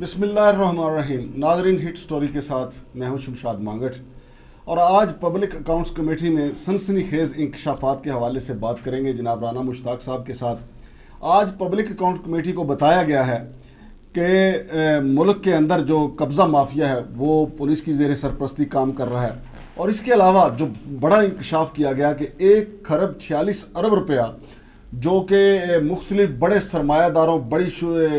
بسم اللہ الرحمن الرحیم. ناظرین، ہٹ سٹوری کے ساتھ میں ہوں شمشاد مانگٹ، اور آج پبلک اکاؤنٹس کمیٹی میں سنسنی خیز انکشافات کے حوالے سے بات کریں گے جناب رانا مشتاق صاحب کے ساتھ. آج پبلک اکاؤنٹ کمیٹی کو بتایا گیا ہے کہ ملک کے اندر جو قبضہ مافیا ہے وہ پولیس کی زیر سرپرستی کام کر رہا ہے، اور اس کے علاوہ جو بڑا انکشاف کیا گیا کہ 1.46 ارب روپیہ جو کہ مختلف بڑے سرمایہ داروں، بڑی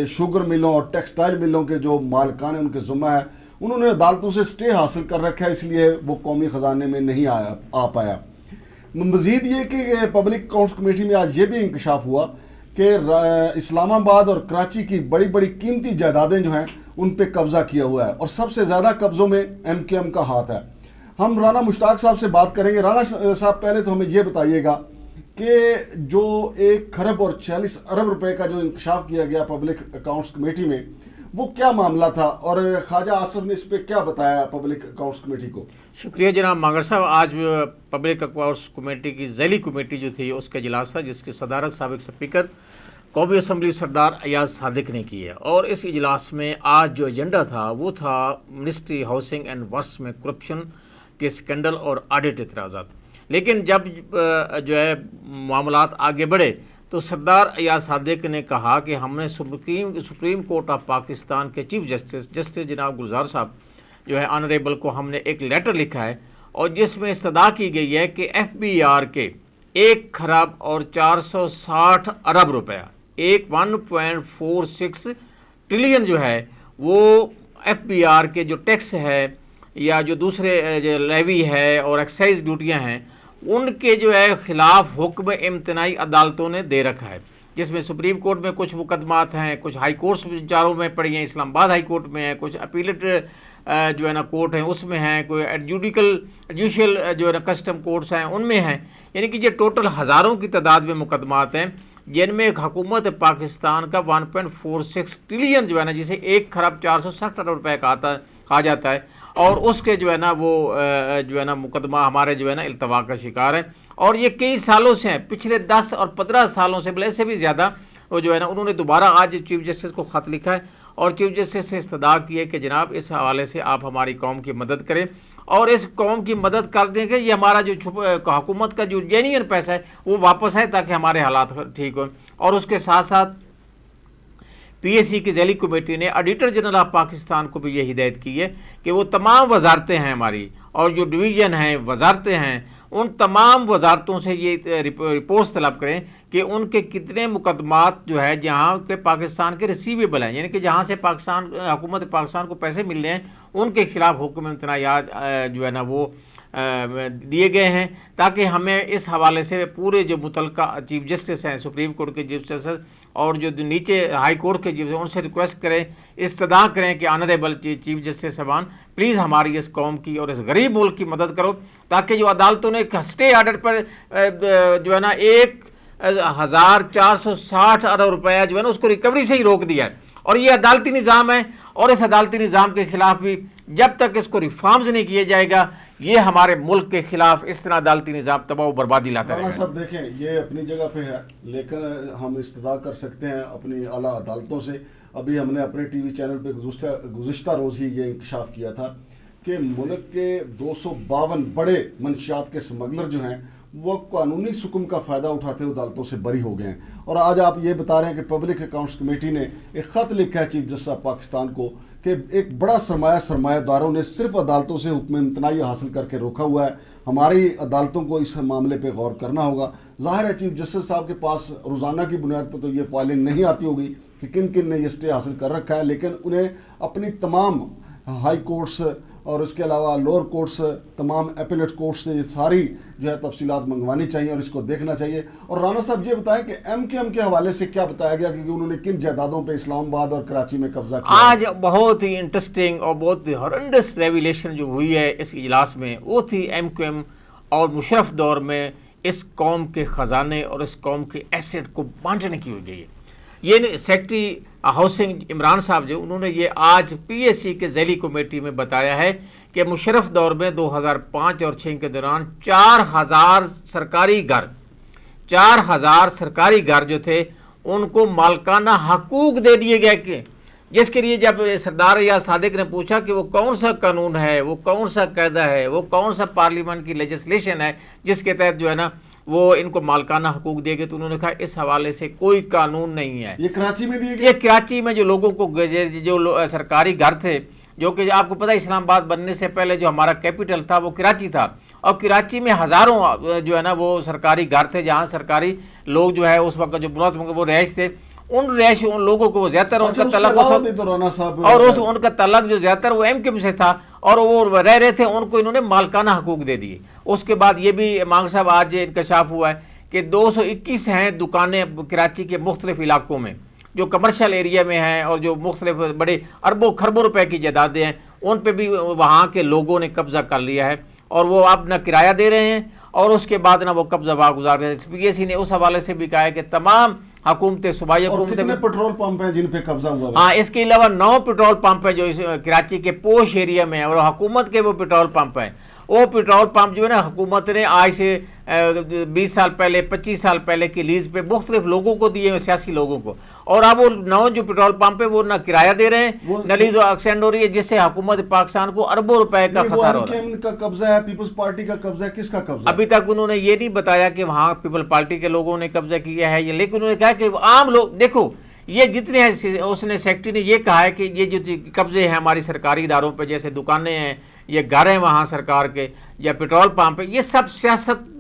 شوگر ملوں اور ٹیکسٹائل ملوں کے جو مالکان ہیں ان کے ذمہ ہے، انہوں نے عدالتوں سے سٹے حاصل کر رکھا ہے، اس لیے وہ قومی خزانے میں نہیں آ پایا. مزید یہ کہ پبلک اکاؤنٹس کمیٹی میں آج یہ بھی انکشاف ہوا کہ اسلام آباد اور کراچی کی بڑی بڑی قیمتی جائیدادیں جو ہیں ان پہ قبضہ کیا ہوا ہے، اور سب سے زیادہ قبضوں میں MKM کا ہاتھ ہے. ہم رانا مشتاق صاحب سے بات کریں گے. رانا صاحب، پہلے تو ہمیں یہ بتائیے گا کہ جو 1.46 ارب روپے کا جو انکشاف کیا گیا پبلک اکاؤنٹس کمیٹی میں، وہ کیا معاملہ تھا، اور خواجہ آصف نے اس پہ کیا بتایا پبلک اکاؤنٹس کمیٹی کو؟ شکریہ جناب مانگر صاحب. آج پبلک اکاؤنٹس کمیٹی کی ذیلی کمیٹی جو تھی اس کا اجلاس تھا، جس کی صدارت سابق اسپیکر قومی اسمبلی سردار ایاز صادق نے کی ہے. اور اس اجلاس میں آج جو ایجنڈا تھا وہ تھا منسٹری ہاؤسنگ اینڈ ورکس میں کرپشن کے اسکینڈل اور آڈٹ اعتراضات. لیکن جب جو ہے معاملات آگے بڑھے تو سردار ایاز صادق نے کہا کہ ہم نے سپریم کورٹ آف پاکستان کے چیف جسٹس جناب گلزار صاحب جو ہے آنریبل کو ہم نے ایک لیٹر لکھا ہے، اور جس میں استدعا کی گئی ہے کہ FBR کے 1 خراب اور 460 ارب روپیہ 1.46 ٹریلین جو ہے وہ FBR کے جو ٹیکس ہے یا جو دوسرے جو لیوی ہے اور ایکسائز ڈیوٹیاں ہیں ان کے جو ہے خلاف حکم امتناعی عدالتوں نے دے رکھا ہے، جس میں سپریم کورٹ میں کچھ مقدمات ہیں، کچھ ہائی کورٹس چاروں میں پڑی ہیں، اسلام آباد ہائی کورٹ میں ہیں، کچھ اپیلیٹ جو ہے نا کورٹ ہیں اس میں ہیں، کوئی جوڈیشل جو ہے نا کسٹم کورٹس ہیں ان میں ہیں. یعنی کہ یہ ٹوٹل ہزاروں کی تعداد میں مقدمات ہیں جن میں حکومت پاکستان کا 1.46 ٹریلین جو ہے نا، جسے 1.460 ارب روپے کہا جاتا ہے، اور اس کے جو ہے نا وہ جو ہے نا مقدمہ ہمارے جو ہے نا التوا کا شکار ہے. اور یہ کئی سالوں سے ہیں، پچھلے 10 اور 15 سالوں سے بلے سے بھی زیادہ وہ جو ہے نا انہوں نے دوبارہ آج چیف جسٹس کو خط لکھا ہے اور چیف جسٹس سے استدعا کی ہے کہ جناب اس حوالے سے آپ ہماری قوم کی مدد کریں، اور اس قوم کی مدد کر دیں کہ یہ ہمارا جو حکومت کا جو جینین پیسہ ہے وہ واپس آئے تاکہ ہمارے حالات ٹھیک ہوں. اور اس کے ساتھ ساتھ PAC کی ذیلی کمیٹی نے آڈیٹر جنرل آف پاکستان کو بھی یہ ہدایت کی ہے کہ وہ تمام وزارتیں ہیں ہماری اور جو ڈویژن ہیں وزارتیں ہیں ان تمام وزارتوں سے یہ رپورٹس طلب کریں کہ ان کے کتنے مقدمات جو ہے جہاں کے پاکستان کے ریسیویبل ہیں، یعنی کہ جہاں سے حکومت پاکستان کو پیسے مل رہے ہیں ان کے خلاف حکم امتناعیات جو ہے نا وہ دیے گئے ہیں، تاکہ ہمیں اس حوالے سے پورے جو متعلقہ چیف جسٹس ہیں، سپریم کورٹ کے چیف جسٹس اور جو نیچے ہائی کورٹ کے چیف جسٹس، ان سے ریکویسٹ کریں، استدعا کریں کہ آنریبل چیف جسٹس صاحبان پلیز ہماری اس قوم کی اور اس غریب ملک کی مدد کرو، تاکہ جو عدالتوں نے اسٹے آرڈر پر جو ہے نا 1.460 ارب روپیہ جو ہے نا اس کو ریکوری سے ہی روک دیا ہے. اور یہ عدالتی نظام ہے، اور اس عدالتی نظام کے خلاف بھی جب تک اس کو ریفارمز نہیں کیے جائے گا یہ ہمارے ملک کے خلاف اس طرح عدالتی نظام تباہ و بربادی لاتا ہے. رانا صاحب دیکھیں، یہ اپنی جگہ پہ ہے، لیکن ہم استدعا کر سکتے ہیں اپنی اعلیٰ عدالتوں سے. ابھی ہم نے اپنے ٹی وی چینل پہ گزشتہ روز ہی یہ انکشاف کیا تھا کہ ملک کے 252 بڑے منشیات کے سمگلر جو ہیں وہ قانونی سکم کا فائدہ اٹھاتے ہوئے عدالتوں سے بری ہو گئے ہیں. اور آج آپ یہ بتا رہے ہیں کہ پبلک اکاؤنٹس کمیٹی نے ایک خط لکھا ہے چیف جسٹس آف پاکستان کو کہ ایک بڑا سرمایہ داروں نے صرف عدالتوں سے حکم امتناعی حاصل کر کے روکا ہوا ہے. ہماری عدالتوں کو اس معاملے پہ غور کرنا ہوگا. ظاہر ہے چیف جسٹس صاحب کے پاس روزانہ کی بنیاد پر تو یہ فائلیں نہیں آتی ہوگی کہ کن کن نے یہ اسٹے حاصل کر رکھا ہے، لیکن انہیں اپنی تمام ہائی کورٹس اور اس کے علاوہ لوور کورٹس، تمام اپیلیٹ کورٹس سے یہ ساری جو ہے تفصیلات منگوانی چاہیے اور اس کو دیکھنا چاہیے. اور رانا صاحب یہ بتائیں کہ MKM کے حوالے سے کیا بتایا گیا کہ انہوں نے کن جائیدادوں پہ اسلام آباد اور کراچی میں قبضہ کیا؟ آج بہت ہی انٹرسٹنگ اور بہت ہی ہارنڈس ریویلیشن جو ہوئی ہے اس اجلاس میں وہ تھی MKM اور مشرف دور میں اس قوم کے خزانے اور اس قوم کے ایسٹ کو بانٹنے کی ہوئی گئی ہے. یہ سیکرٹری ہاؤسنگ عمران صاحب جو انہوں نے یہ آج PAC کے ذیلی کمیٹی میں بتایا ہے کہ مشرف دور میں 2005 اور 6 کے دوران 4000 سرکاری گھر جو تھے ان کو مالکانہ حقوق دے دیے گئے کہ جس کے لیے جب سردار ریاض صادق نے پوچھا کہ وہ کون سا قانون ہے، وہ کون سا قاعدہ ہے، وہ کون سا پارلیمنٹ کی لیجسلیشن ہے جس کے تحت جو ہے نا وہ ان کو مالکانہ حقوق دے گے، تو انہوں نے کہا اس حوالے سے کوئی قانون نہیں ہے۔ یہ کراچی میں دیے گئے؟ یہ کراچی میں جو لوگوں کو جو سرکاری گھر تھے، جو کہ آپ کو پتہ اسلام آباد بننے سے پہلے جو ہمارا کیپٹل تھا وہ کراچی تھا، اور کراچی میں ہزاروں جو ہے نا وہ سرکاری گھر تھے جہاں سرکاری لوگ جو ہے اس وقت جو وہ رہائش تھے، ان لوگوں کو وہ زیادہ تر ان کا تعلق اور ان کا تعلق جو زیادہ تر وہ ایم کیو سے تھا، اور وہ رہ رہے تھے، ان کو انہوں نے مالکانہ حقوق دے دیے۔ اس کے بعد یہ بھی مانگ صاحب آج انکشاف ہوا ہے کہ 221 ہیں دکانیں کراچی کے مختلف علاقوں میں جو کمرشل ایریا میں ہیں اور جو مختلف بڑے اربوں خربوں روپے کی جائیدادیں ہیں، ان پہ بھی وہاں کے لوگوں نے قبضہ کر لیا ہے، اور وہ اب نہ کرایہ دے رہے ہیں اور اس کے بعد نہ وہ قبضہ واگزار رہے ہیں۔ پی اے سی نے اس حوالے سے بھی کہا ہے کہ تمام حکومتیں صوبائی حکومتیں، کتنے پیٹرول پمپ ہیں جن پہ قبضہ ہوا ہے؟ ہاں، اس کے علاوہ 9 پیٹرول پمپ ہیں جو کراچی کے پوش ایریا میں ہیں، اور حکومت کے وہ پیٹرول پمپ ہیں۔ وہ پیٹرول پمپ جو ہے نا حکومت نے آج سے 20 سال پہلے 25 سال پہلے کی لیز پہ مختلف لوگوں کو دیے ہیں، سیاسی لوگوں کو، اور اب وہ 9 جو پیٹرول پمپ ہے وہ نہ کرایہ دے رہے ہیں نہ لیز ایکسٹینڈ ہو رہی ہے، جس سے حکومت پاکستان کو اربوں روپے کا خسارہ ہو رہا ہے۔ کا قبضہ ہے، پیپلز پارٹی کا قبضہ ہے، کس کا قبضہ ہے؟ ابھی تک انہوں نے یہ نہیں بتایا کہ وہاں پیپل پارٹی کے لوگوں نے قبضہ کیا ہے، لیکن انہوں نے کہا کہ عام لوگ دیکھو یہ جتنے ہیں، اس نے سیکرٹری نے یہ کہا ہے کہ یہ جو قبضے ہیں ہماری سرکاری اداروں پہ، جیسے دکانیں ہیں، یہ گھر ہیں وہاں سرکار کے یا پیٹرول پمپ ہے، یہ سب سیاست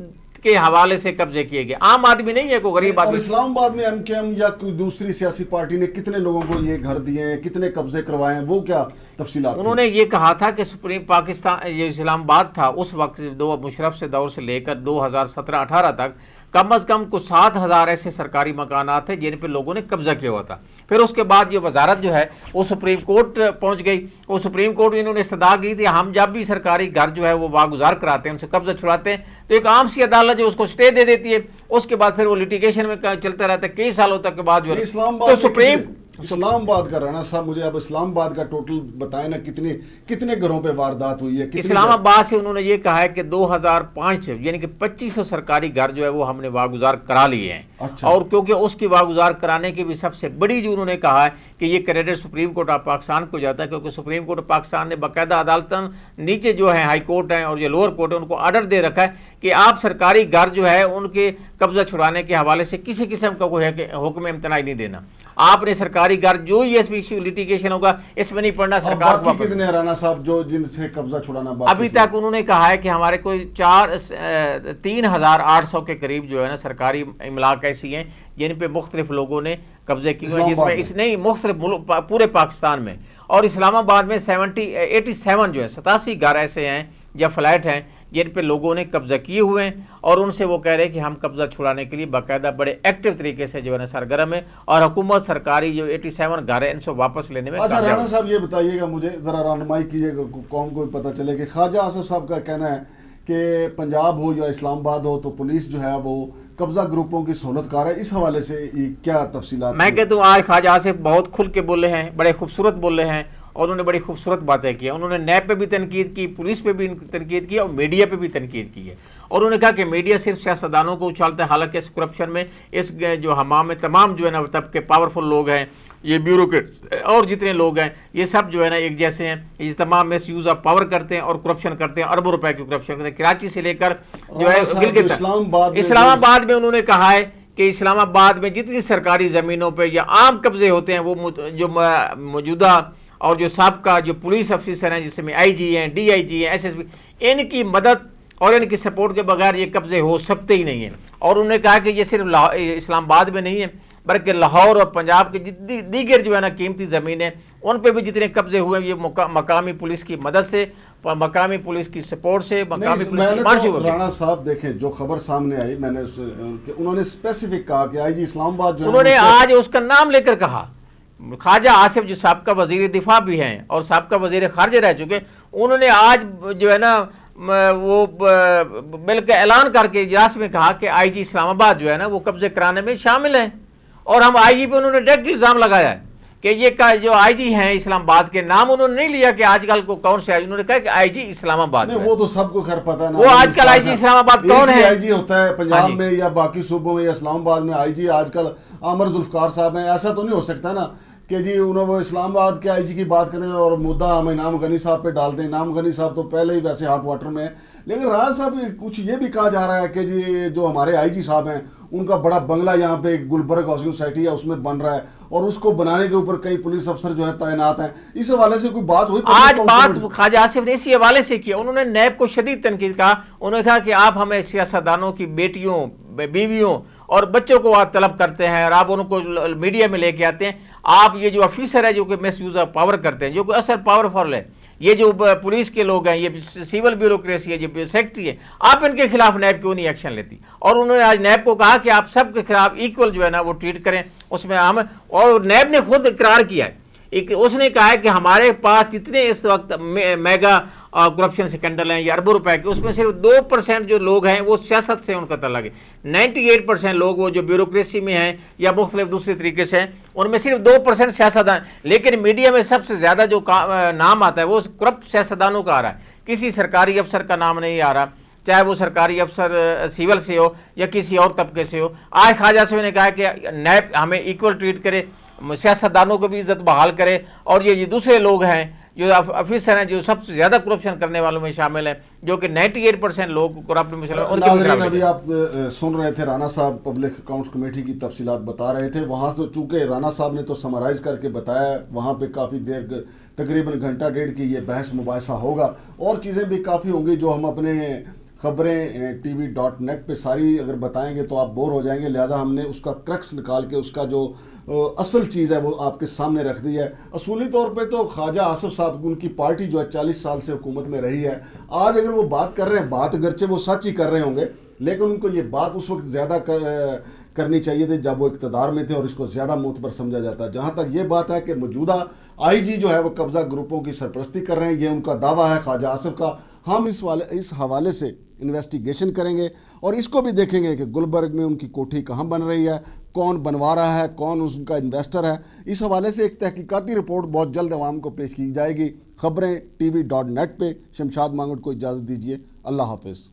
کے حوالے سے قبضے کیے گئے، عام آدمی نہیں ہے، کوئی غریب آدمی۔ اور اسلام آباد میں ایم کے ایم یا کوئی دوسری سیاسی پارٹی نے کتنے لوگوں کو یہ گھر دیے ہیں، کتنے قبضے کروائے ہیں، وہ کیا تفصیلات؟ انہوں نے یہ کہا تھا کہ سپریم پاکستان یہ اسلام آباد تھا اس وقت مشرف سے دور سے لے کر 2017-18 تک کم از کم کچھ 7,000 ایسے سرکاری مکانات تھے جن پہ لوگوں نے قبضہ کیا ہوا تھا۔ پھر اس کے بعد یہ وزارت جو ہے وہ سپریم کورٹ پہنچ گئی، وہ سپریم کورٹ انہوں نے استدعا کی تھی ہم جب بھی سرکاری گھر جو ہے وہ واگزار کراتے ہیں، ان سے قبضہ چھڑاتے ہیں تو ایک عام سی عدالت جو اس کو سٹے دے دیتی ہے، اس کے بعد پھر وہ لٹیگیشن میں چلتا رہتا ہے کئی سالوں تک کے بعد جو ہے تو اسلام آباد کا رانا صاحب مجھے اب اسلام آباد کا ٹوٹل بتائیں نا، کتنے گھروں پہ واردات ہوئی ہے؟ اسلام آباد سے انہوں نے یہ کہا ہے کہ 2005 یعنی کہ 2500 سرکاری گھر جو ہے وہ ہم نے واگزار کرا لیے ہیں۔ اچھا۔ اور کیونکہ اس کی واگزار کرانے کی بھی سب سے بڑی جو انہوں نے کہا ہے کہ یہ credit supreme court of Pakistan کو جاتا ہے، کیونکہ سپریم کورٹ آف پاکستان نے باقاعدہ عدالتیں نیچے جو ہے ہائی کورٹ ہیں اور جو لوور کورٹ ہے ان کو آرڈر دے رکھا ہے کہ آپ سرکاری گھر جو ہے ان کے قبضہ چھڑانے کے حوالے سے کسی قسم کا کوئی حکم امتناعی نہیں دینا، آپ نے سرکاری گھر جو یہ لیٹیگیشن ہوگا اس میں نہیں پڑھنا۔ سرکار کو کتنے رانا صاحب جو جن سے قبضہ چھڑانا باقی؟ ابھی تک انہوں نے کہا ہے کہ ہمارے کوئی 3,800 کے قریب جو ہے نا سرکاری املاک ایسی ہیں جن پہ مختلف لوگوں نے قبضے کی ہوئے، جس میں اس نہیں مختلف پورے پاکستان میں، اور اسلام آباد میں 87 جو ہے 87 گھر ایسے ہیں یا فلیٹ ہیں جن پہ لوگوں نے قبضہ کیے ہوئے ہیں، اور ان سے وہ کہہ رہے ہیں کہ ہم قبضہ چھڑانے کے لیے باقاعدہ بڑے ایکٹیو طریقے سے جو ہے نا سرگرم ہے، اور حکومت سرکاری جو 87 گھر ہے ان سے واپس لینے میں اچھا رانا صاحب یہ بتائیے گا مجھے ذرا رہنمائی کیجیے گا، قوم کو پتہ چلے کہ خواجہ آصف صاحب کا کہنا ہے کہ پنجاب ہو یا اسلام آباد ہو تو پولیس جو ہے وہ قبضہ گروپوں کی سہولت کار ہے، اس حوالے سے کیا تفصیلات؟ میں کہتا ہوں آج خواجہ آصف بہت کھل کے بولے ہیں، بڑے خوبصورت بولے ہیں، اور انہوں نے بڑی خوبصورت باتیں کی، انہوں نے نیب پہ بھی تنقید کی، پولیس پہ بھی تنقید کی، اور میڈیا پہ بھی تنقید کی ہے، اور انہوں نے کہا کہ میڈیا صرف سیاستدانوں کو اچھالتا ہے، حالانکہ اس کرپشن میں اس جو حمام میں تمام جو ہے نا طبقے پاورفل لوگ ہیں، یہ بیوروکریٹس اور جتنے لوگ ہیں یہ سب جو ہے نا ایک جیسے ہیں، یہ تمام مس یوز آف پاور کرتے ہیں اور کرپشن کرتے ہیں، اربوں روپے کی کرپشن کرتے ہیں، کراچی سے لے کر جو ہے گلگت اسلام آباد میں انہوں نے کہا ہے کہ اسلام آباد میں جتنی سرکاری زمینوں پہ یا عام قبضے ہوتے ہیں وہ جو موجودہ اور جو سابقہ جو پولیس افسر ہیں جس میں آئی جی ہیں، ڈی آئی جی ہیں، ایس ایس بی، ان کی مدد اور ان کی سپورٹ کے بغیر یہ قبضے ہو سکتے ہی نہیں ہیں، اور انہوں نے کہا کہ یہ صرف اسلام آباد میں نہیں ہے بلکہ لاہور اور پنجاب کی دیگر جو ہے نا قیمتی زمینیں ان پہ بھی جتنے قبضے ہوئے ہیں یہ مقامی پولیس کی مدد سے، مقامی پولیس کی سپورٹ سے، مقامی پولیس کی مارشی ہوگی۔ رانا صاحب دیکھیں جو خبر سامنے آئی، میں نے کہ انہوں نے اسپیسیفک کہا کہ آئی جی اسلام آباد جو انہوں نے آج اس کا نام لے کر کہا، خواجہ آصف جو سابقہ وزیر دفاع بھی ہیں اور سابقہ وزیر خارجہ رہ چکے، انہوں نے آج جو ہے نا وہ بلکہ اعلان کر کے اجلاس میں کہا کہ آئی جی اسلام آباد جو ہے نا وہ قبضے کرانے میں شامل ہیں، اور ہم آئی جی پہ انہوں نے ڈائریکٹ الزام لگایا ہے کہ یہ جو آئی جی ہیں اسلام آباد کے نام انہوں نے نہیں لیا کہ آج کل کو کون سے آئی جی، انہوں نے کہا کہ آئی جی اسلام آباد ہے۔ وہ تو سب کو خیر پتہ ہے، وہ آج کل آئی جی اسلام آباد کون ہے؟ آئی جی ہوتا ہے پنجاب میں یا باقی صوبوں میں یا اسلام آباد میں آئی جی آج کل عامر ذوالفقار صاحب ہیں، ایسا تو نہیں ہو سکتا نا کہ جی انہوں وہ اسلام آباد کے آئی جی کی بات کریں اور مدعا ہم انعام غنی صاحب پہ ڈال دیں. انعام غنی صاحب تو پہلے ہی ویسے ہاٹ واٹر میں ہیں. لیکن رانا صاحب کچھ یہ بھی کہا جا رہا ہے کہ جی جو ہمارے آئی جی صاحب ہیں ان کا بڑا بنگلہ یہاں پہ گلبرگ ہاؤسنگ سوسائٹی ہے اس میں بن رہا ہے اور اس کو بنانے کے اوپر کئی پولیس افسر جو ہیں تعینات ہیں. اس حوالے سے کوئی بات ہوئی؟ آج بات خواجہ آصف نے اسی حوالے سے کیا. انہوں نے نیب کو شدید تنقید کہا. انہوں نے کہا کہ آپ ہمیں سیاستدانوں کی بیٹیوں بیویوں اور بچوں کو آپ طلب کرتے ہیں اور آپ ان کو میڈیا میں لے کے آتے ہیں. آپ یہ جو آفیسر ہے جو کہ مس یوز آف پاور کرتے ہیں جو کہ اصل پاورفل ہے, یہ جو پولیس کے لوگ ہیں, یہ سول بیوروکریسی ہے, جو سیکٹری ہے, آپ ان کے خلاف نیب کیوں نہیں ایکشن لیتی؟ اور انہوں نے آج نیب کو کہا کہ آپ سب کے خلاف ایکول جو ہے نا وہ ٹریٹ کریں. اس میں ہم, اور نیب نے خود اقرار کیا ہے, اس نے کہا ہے کہ ہمارے پاس جتنے اس وقت میگا کرپشن سکینڈل ہیں یا اربوں روپے کے, اس میں صرف 2% جو لوگ ہیں وہ سیاست سے ان کا تعلق ہے. 98% لوگ وہ جو بیوروکریسی میں ہیں یا مختلف دوسرے طریقے سے ہیں, ان میں صرف 2% سیاستدان. لیکن میڈیا میں سب سے زیادہ جو نام آتا ہے وہ کرپٹ سیاستدانوں کا آ رہا ہے, کسی سرکاری افسر کا نام نہیں آ رہا, چاہے وہ سرکاری افسر سیول سے ہو یا کسی اور طبقے سے ہو. آج خواجہ آصف نے کہا کہ نیب ہمیں ایکول ٹریٹ کرے, سیاستدانوں کو بھی عزت بحال کرے, اور یہ دوسرے لوگ ہیں جو افیسر ہیں جو سب سے زیادہ کرپشن کرنے والوں میں شامل ہیں, جو کہ 98% لوگ کرپٹ میں شامل ہیں. ناظرین ابھی آپ سن رہے تھے رانا صاحب پبلک اکاؤنٹس کمیٹی کی تفصیلات بتا رہے تھے. وہاں سے چونکہ رانا صاحب نے تو سمرائز کر کے بتایا, وہاں پہ کافی دیر تقریباً گھنٹہ ڈیڑھ کی یہ بحث مباحثہ ہوگا, اور چیزیں بھی کافی ہوں گی جو ہم اپنے خبریں TV.net پہ ساری اگر بتائیں گے تو آپ بور ہو جائیں گے. لہٰذا ہم نے اس کا کرکس نکال کے اس کا جو اصل چیز ہے وہ آپ کے سامنے رکھ دی ہے. اصولی طور پہ تو خواجہ آصف صاحب ان کی پارٹی جو ہے 40 سال سے حکومت میں رہی ہے. آج اگر وہ بات کر رہے ہیں, بات اگرچہ وہ سچ ہی کر رہے ہوں گے, لیکن ان کو یہ بات اس وقت زیادہ کرنی چاہیے تھی جب وہ اقتدار میں تھے اور اس کو زیادہ معتبر سمجھا جاتا ہے. جہاں تک یہ بات ہے کہ موجودہ آئی جی جو ہے وہ قبضہ گروپوں کی سرپرستی کر رہے ہیں, یہ ان کا دعویٰ ہے خواجہ آصف کا. ہم اس حوالے سے انویسٹیگیشن کریں گے اور اس کو بھی دیکھیں گے کہ گلبرگ میں ان کی کوٹھی کہاں بن رہی ہے, کون بنوا رہا ہے, کون اس کا انویسٹر ہے. اس حوالے سے ایک تحقیقاتی رپورٹ بہت جلد عوام کو پیش کی جائے گی. خبریں TV.net پہ. شمشاد مانگٹ کو اجازت دیجیے. اللہ حافظ.